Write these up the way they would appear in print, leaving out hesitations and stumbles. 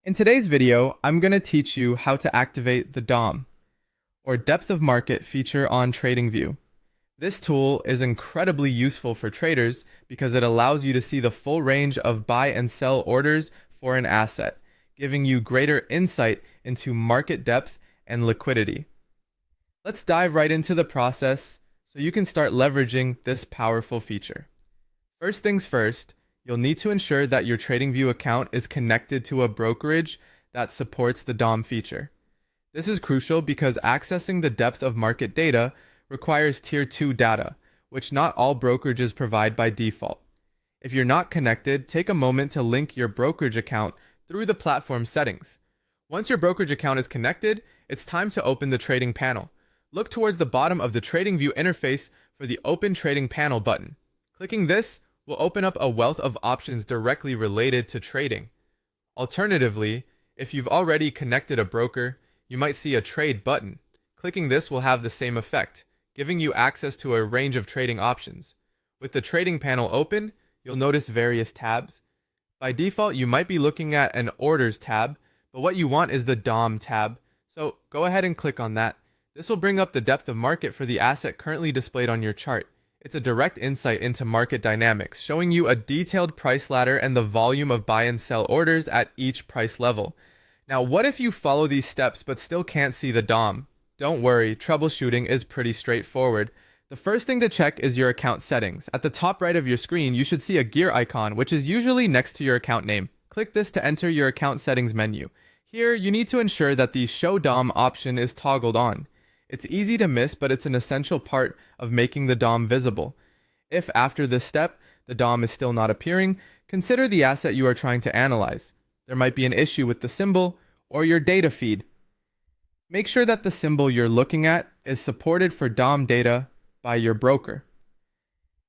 In today's video, I'm going to teach you how to activate the DOM, or Depth of Market feature on TradingView. This tool is incredibly useful for traders because it allows you to see the full range of buy and sell orders for an asset, giving you greater insight into market depth and liquidity. Let's dive right into the process so you can start leveraging this powerful feature. First things first, you'll need to ensure that your TradingView account is connected to a brokerage that supports the DOM feature. This is crucial because accessing the depth of market data requires Tier 2 data, which not all brokerages provide by default. If you're not connected, take a moment to link your brokerage account through the platform settings. Once your brokerage account is connected, it's time to open the trading panel. Look towards the bottom of the TradingView interface for the Open Trading Panel button. Clicking this will open up a wealth of options directly related to trading. Alternatively, if you've already connected a broker, you might see a Trade button. Clicking this will have the same effect, giving you access to a range of trading options. With the trading panel open, you'll notice various tabs. By default, you might be looking at an Orders tab, but what you want is the DOM tab, so go ahead and click on that. This will bring up the depth of market for the asset currently displayed on your chart. It's a direct insight into market dynamics, showing you a detailed price ladder and the volume of buy and sell orders at each price level. Now, what if you follow these steps but still can't see the DOM? Don't worry, troubleshooting is pretty straightforward. The first thing to check is your account settings. At the top right of your screen, you should see a gear icon, which is usually next to your account name. Click this to enter your account settings menu. Here, you need to ensure that the Show DOM option is toggled on. It's easy to miss, but it's an essential part of making the DOM visible. If after this step, the DOM is still not appearing, consider the asset you are trying to analyze. There might be an issue with the symbol or your data feed. Make sure that the symbol you're looking at is supported for DOM data by your broker.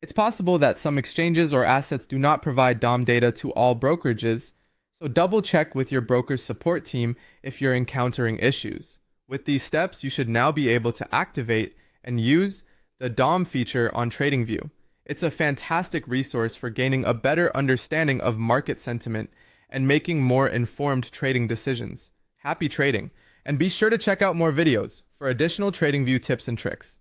It's possible that some exchanges or assets do not provide DOM data to all brokerages, so double check with your broker's support team if you're encountering issues. With these steps, you should now be able to activate and use the DOM feature on TradingView. It's a fantastic resource for gaining a better understanding of market sentiment and making more informed trading decisions. Happy trading, and be sure to check out more videos for additional TradingView tips and tricks.